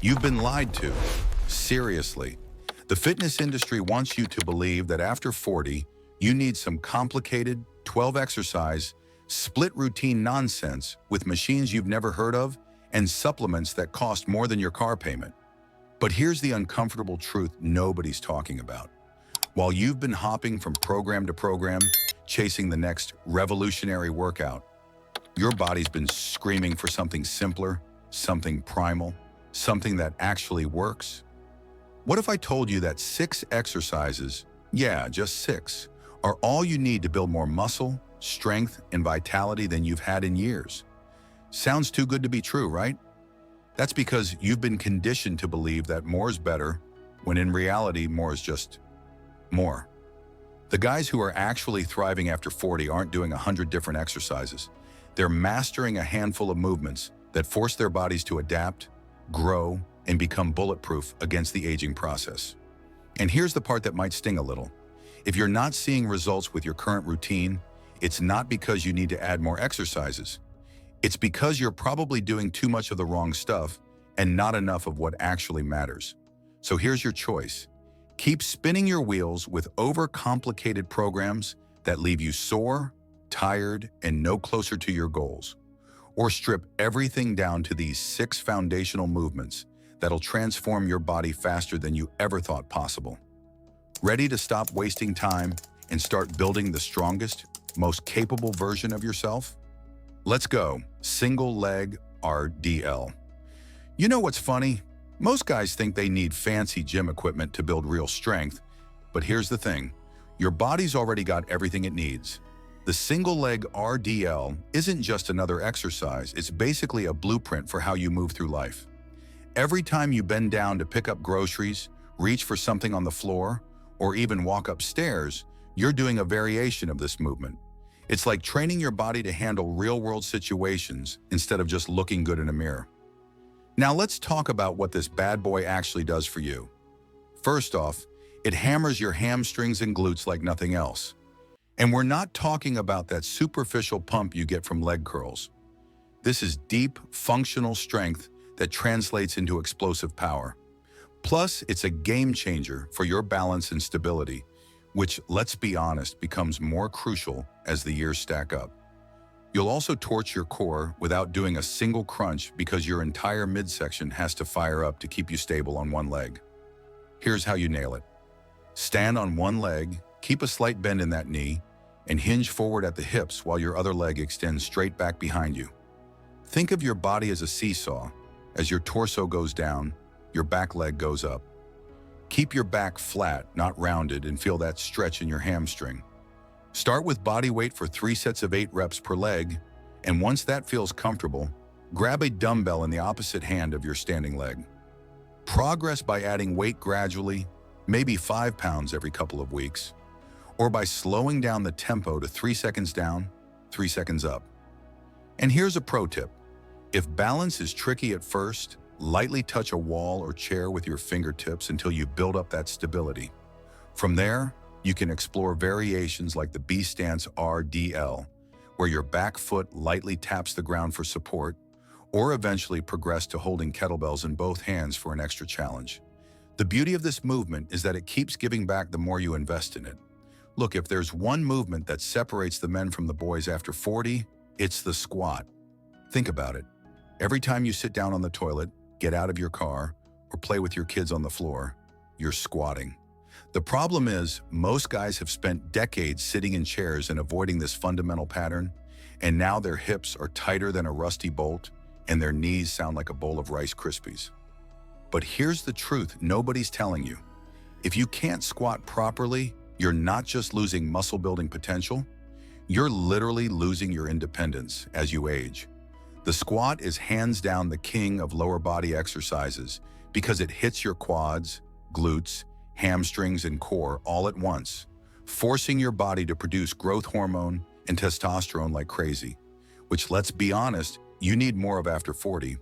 You've been lied to. Seriously. The fitness industry wants you to believe that after 40, you need some complicated 12 exercise, split routine nonsense with machines you've never heard of and supplements that cost more than your car payment. But here's the uncomfortable truth nobody's talking about. While you've been hopping from program to program, chasing the next revolutionary workout, your body's been screaming for something simpler, something primal, something that actually works. What if I told you that 6 exercises, yeah, just 6, are all you need to build more muscle, strength, and vitality than you've had in years? Sounds too good to be true, right? That's because you've been conditioned to believe that more is better, when in reality, more is just more. The guys who are actually thriving after 40 aren't doing 100 different exercises. They're mastering a handful of movements that force their bodies to adapt, grow, and become bulletproof against the aging process. And here's the part that might sting a little. If you're not seeing results with your current routine, it's not because you need to add more exercises. It's because you're probably doing too much of the wrong stuff and not enough of what actually matters. So here's your choice. Keep spinning your wheels with overcomplicated programs that leave you sore, tired, and no closer to your goals. Or strip everything down to these 6 foundational movements that'll transform your body faster than you ever thought possible. Ready to stop wasting time and start building the strongest, most capable version of yourself? Let's go. Single leg RDL. You know what's funny? Most guys think they need fancy gym equipment to build real strength, but here's the thing. Your body's already got everything it needs. The single leg RDL isn't just another exercise, it's basically a blueprint for how you move through life. Every time you bend down to pick up groceries, reach for something on the floor, or even walk upstairs, you're doing a variation of this movement. It's like training your body to handle real-world situations instead of just looking good in a mirror. Now let's talk about what this bad boy actually does for you. First off, it hammers your hamstrings and glutes like nothing else. And we're not talking about that superficial pump you get from leg curls. This is deep, functional strength that translates into explosive power. Plus, it's a game changer for your balance and stability, which, let's be honest, becomes more crucial as the years stack up. You'll also torch your core without doing a single crunch because your entire midsection has to fire up to keep you stable on one leg. Here's how you nail it. Stand on one leg, keep a slight bend in that knee, and hinge forward at the hips while your other leg extends straight back behind you. Think of your body as a seesaw. As your torso goes down, your back leg goes up. Keep your back flat, not rounded, and feel that stretch in your hamstring. Start with body weight for 3 sets of 8 reps per leg, and once that feels comfortable, grab a dumbbell in the opposite hand of your standing leg. Progress by adding weight gradually, maybe 5 pounds every couple of weeks, or by slowing down the tempo to 3 seconds down, 3 seconds up. And here's a pro tip. If balance is tricky at first, lightly touch a wall or chair with your fingertips until you build up that stability. From there, you can explore variations like the B-stance RDL, where your back foot lightly taps the ground for support, or eventually progress to holding kettlebells in both hands for an extra challenge. The beauty of this movement is that it keeps giving back the more you invest in it. Look, if there's one movement that separates the men from the boys after 40, it's the squat. Think about it. Every time you sit down on the toilet, get out of your car, or play with your kids on the floor, you're squatting. The problem is, most guys have spent decades sitting in chairs and avoiding this fundamental pattern, and now their hips are tighter than a rusty bolt, and their knees sound like a bowl of Rice Krispies. But here's the truth nobody's telling you. If you can't squat properly, you're not just losing muscle-building potential, you're literally losing your independence as you age. The squat is hands down the king of lower body exercises because it hits your quads, glutes, hamstrings, and core all at once, forcing your body to produce growth hormone and testosterone like crazy, which, let's be honest, you need more of after 40.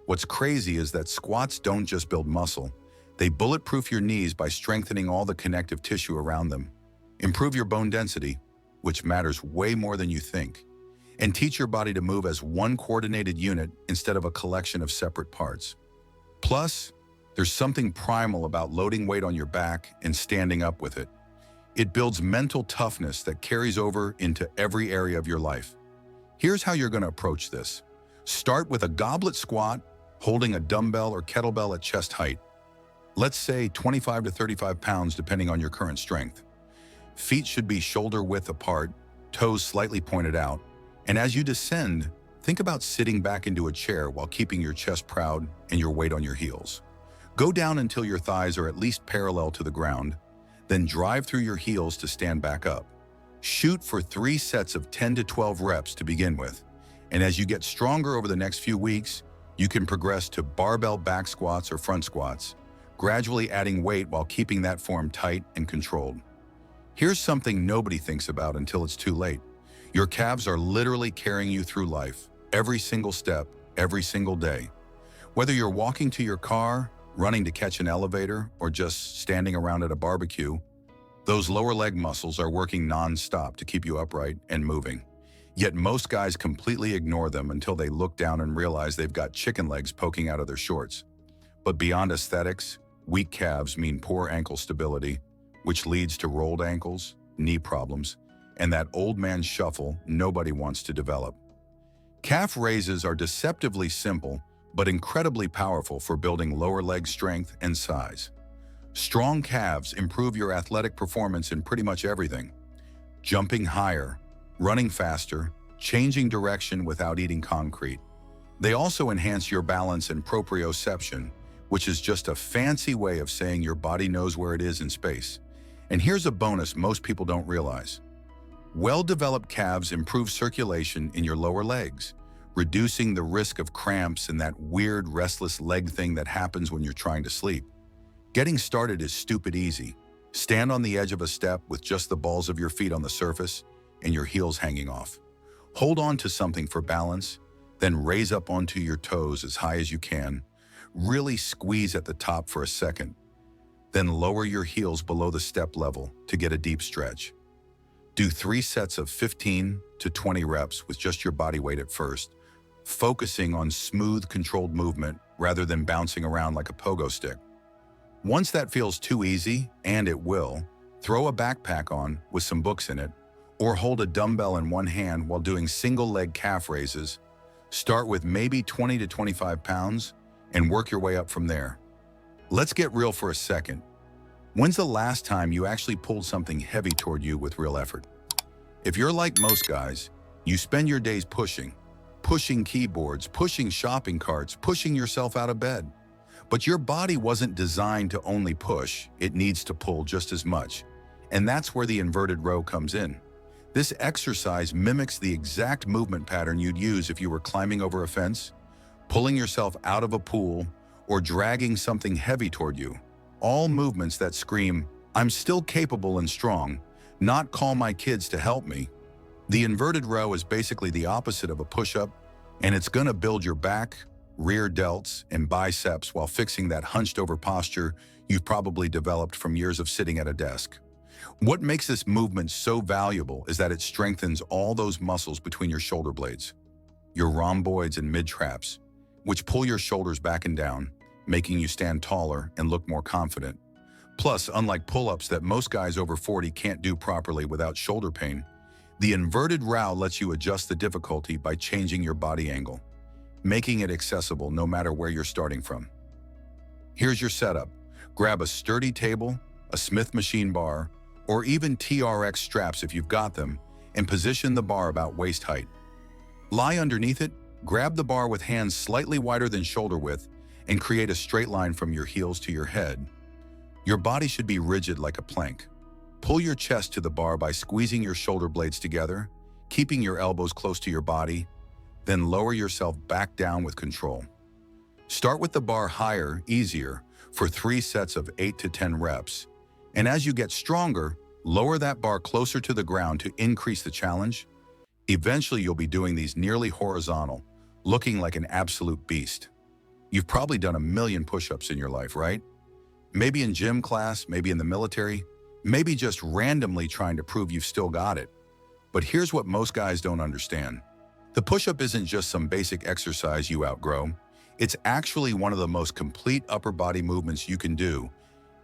What's crazy is that squats don't just build muscle, they bulletproof your knees by strengthening all the connective tissue around them, improve your bone density, which matters way more than you think, and teach your body to move as one coordinated unit instead of a collection of separate parts. Plus, there's something primal about loading weight on your back and standing up with it. It builds mental toughness that carries over into every area of your life. Here's how you're going to approach this. Start with a goblet squat, holding a dumbbell or kettlebell at chest height. Let's say 25 to 35 pounds depending on your current strength. Feet should be shoulder width apart, toes slightly pointed out, and as you descend, think about sitting back into a chair while keeping your chest proud and your weight on your heels. Go down until your thighs are at least parallel to the ground, then drive through your heels to stand back up. Shoot for 3 sets of 10 to 12 reps to begin with, and as you get stronger over the next few weeks, you can progress to barbell back squats or front squats, gradually adding weight while keeping that form tight and controlled. Here's something nobody thinks about until it's too late. Your calves are literally carrying you through life, every single step, every single day. Whether you're walking to your car, running to catch an elevator, or just standing around at a barbecue, those lower leg muscles are working non-stop to keep you upright and moving. Yet most guys completely ignore them until they look down and realize they've got chicken legs poking out of their shorts. But beyond aesthetics, weak calves mean poor ankle stability, which leads to rolled ankles, knee problems, and that old man shuffle nobody wants to develop. Calf raises are deceptively simple, but incredibly powerful for building lower leg strength and size. Strong calves improve your athletic performance in pretty much everything. Jumping higher, running faster, changing direction without eating concrete. They also enhance your balance and proprioception, which is just a fancy way of saying your body knows where it is in space. And here's a bonus most people don't realize. Well-developed calves improve circulation in your lower legs, reducing the risk of cramps and that weird restless leg thing that happens when you're trying to sleep. Getting started is stupid easy. Stand on the edge of a step with just the balls of your feet on the surface and your heels hanging off. Hold on to something for balance, then raise up onto your toes as high as you can. Really squeeze at the top for a second. Then lower your heels below the step level to get a deep stretch. Do 3 sets of 15 to 20 reps with just your body weight at first, focusing on smooth, controlled movement rather than bouncing around like a pogo stick. Once that feels too easy, and it will, throw a backpack on with some books in it, or hold a dumbbell in one hand while doing single leg calf raises. Start with maybe 20 to 25 pounds and work your way up from there. Let's get real for a second. When's the last time you actually pulled something heavy toward you with real effort? If you're like most guys, you spend your days pushing keyboards, pushing shopping carts, pushing yourself out of bed. But your body wasn't designed to only push, it needs to pull just as much. And that's where the inverted row comes in. This exercise mimics the exact movement pattern you'd use if you were climbing over a fence, pulling yourself out of a pool, or dragging something heavy toward you. All movements that scream, "I'm still capable and strong, not call my kids to help me." The inverted row is basically the opposite of a push-up, and it's gonna build your back, rear delts, and biceps while fixing that hunched-over posture you've probably developed from years of sitting at a desk. What makes this movement so valuable is that it strengthens all those muscles between your shoulder blades, your rhomboids and mid-traps, which pull your shoulders back and down, making you stand taller and look more confident. Plus, unlike pull-ups that most guys over 40 can't do properly without shoulder pain, the inverted row lets you adjust the difficulty by changing your body angle, making it accessible no matter where you're starting from. Here's your setup. Grab a sturdy table, a Smith machine bar, or even TRX straps if you've got them, and position the bar about waist height. Lie underneath it, grab the bar with hands slightly wider than shoulder width, and create a straight line from your heels to your head. Your body should be rigid like a plank. Pull your chest to the bar by squeezing your shoulder blades together, keeping your elbows close to your body, then lower yourself back down with control. Start with the bar higher, easier, for 3 sets of 8 to 10 reps. And as you get stronger, lower that bar closer to the ground to increase the challenge. Eventually, you'll be doing these nearly horizontal, looking like an absolute beast. You've probably done a million push-ups in your life, right? Maybe in gym class, maybe in the military, maybe just randomly trying to prove you've still got it. But here's what most guys don't understand. The push-up isn't just some basic exercise you outgrow. It's actually one of the most complete upper body movements you can do,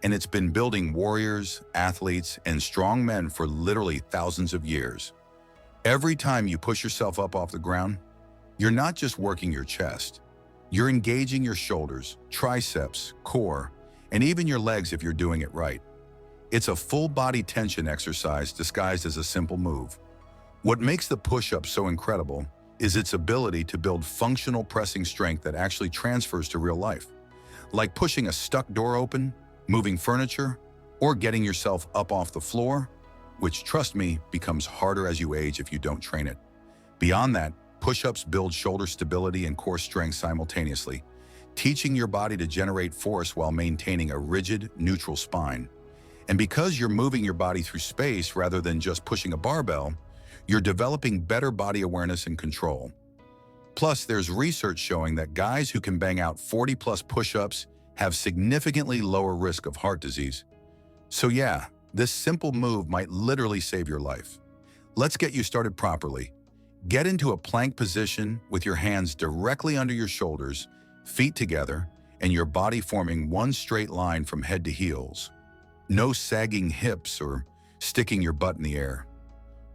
and it's been building warriors, athletes, and strong men for literally thousands of years. Every time you push yourself up off the ground, you're not just working your chest. You're engaging your shoulders, triceps, core, and even your legs if you're doing it right. It's a full body tension exercise disguised as a simple move. What makes the push-up so incredible is its ability to build functional pressing strength that actually transfers to real life. Like pushing a stuck door open, moving furniture, or getting yourself up off the floor, which, trust me, becomes harder as you age if you don't train it. Beyond that, push-ups build shoulder stability and core strength simultaneously, teaching your body to generate force while maintaining a rigid, neutral spine. And because you're moving your body through space rather than just pushing a barbell, you're developing better body awareness and control. Plus, there's research showing that guys who can bang out 40-plus push-ups have significantly lower risk of heart disease. So yeah, this simple move might literally save your life. Let's get you started properly. Get into a plank position with your hands directly under your shoulders, feet together, and your body forming one straight line from head to heels. No sagging hips or sticking your butt in the air.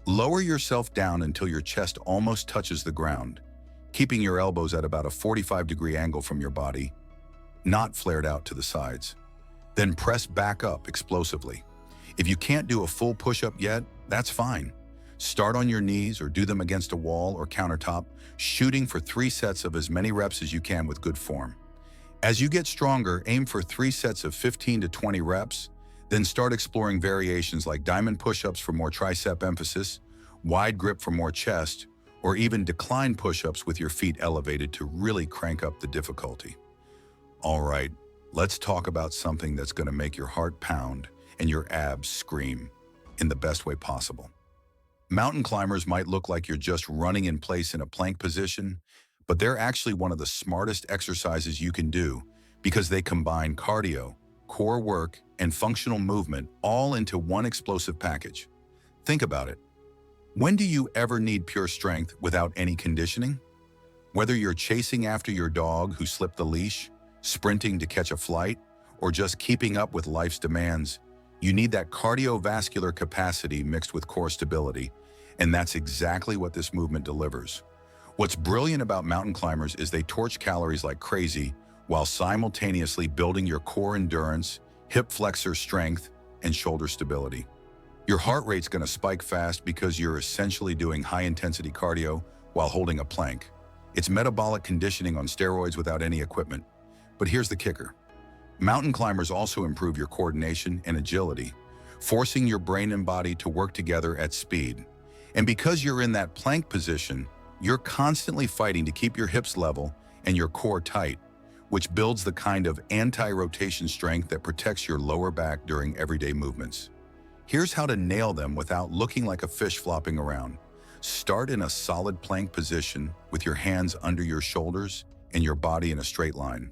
Lower yourself down until your chest almost touches the ground, keeping your elbows at about a 45-degree angle from your body, not flared out to the sides. Then press back up explosively. If you can't do a full push-up yet, that's fine. Start on your knees or do them against a wall or countertop, shooting for 3 sets of as many reps as you can with good form. As you get stronger, aim for 3 sets of 15 to 20 reps, then start exploring variations like diamond push-ups for more tricep emphasis, wide grip for more chest, or even decline push-ups with your feet elevated to really crank up the difficulty. All right, let's talk about something that's going to make your heart pound and your abs scream in the best way possible. Mountain climbers might look like you're just running in place in a plank position, but they're actually one of the smartest exercises you can do because they combine cardio, core work, and functional movement all into one explosive package. Think about it. When do you ever need pure strength without any conditioning? Whether you're chasing after your dog who slipped the leash, sprinting to catch a flight, or just keeping up with life's demands, you need that cardiovascular capacity mixed with core stability, and that's exactly what this movement delivers. What's brilliant about mountain climbers is they torch calories like crazy while simultaneously building your core endurance, hip flexor strength, and shoulder stability. Your heart rate's going to spike fast because you're essentially doing high-intensity cardio while holding a plank. It's metabolic conditioning on steroids without any equipment. But here's the kicker. Mountain climbers also improve your coordination and agility, forcing your brain and body to work together at speed. And because you're in that plank position, you're constantly fighting to keep your hips level and your core tight, which builds the kind of anti-rotation strength that protects your lower back during everyday movements. Here's how to nail them without looking like a fish flopping around. Start in a solid plank position with your hands under your shoulders and your body in a straight line.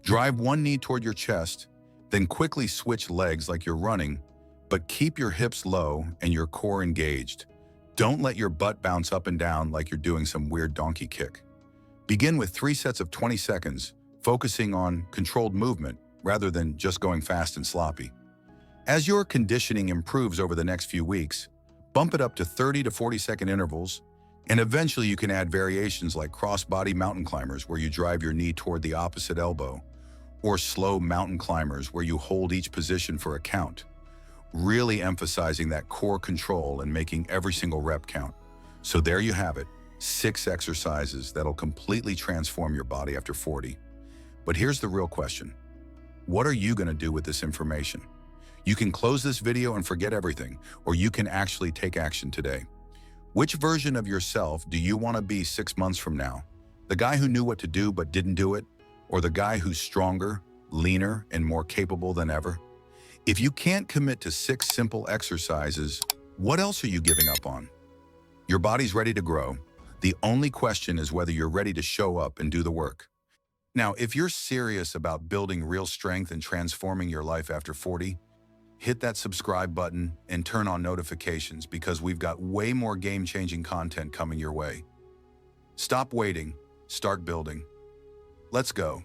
Drive one knee toward your chest, then quickly switch legs like you're running, but keep your hips low and your core engaged. Don't let your butt bounce up and down like you're doing some weird donkey kick. Begin with 3 sets of 20 seconds, focusing on controlled movement rather than just going fast and sloppy. As your conditioning improves over the next few weeks, bump it up to 30 to 40-second intervals, and eventually you can add variations like cross-body mountain climbers where you drive your knee toward the opposite elbow, or slow mountain climbers where you hold each position for a count, really emphasizing that core control and making every single rep count. So there you have it, 6 exercises that'll completely transform your body after 40. But here's the real question. What are you going to do with this information? You can close this video and forget everything, or you can actually take action today. Which version of yourself do you want to be 6 months from now? The guy who knew what to do but didn't do it? Or the guy who's stronger, leaner, and more capable than ever? If you can't commit to 6 simple exercises, what else are you giving up on? Your body's ready to grow. The only question is whether you're ready to show up and do the work. Now, if you're serious about building real strength and transforming your life after 40, hit that subscribe button and turn on notifications because we've got way more game-changing content coming your way. Stop waiting, start building. Let's go.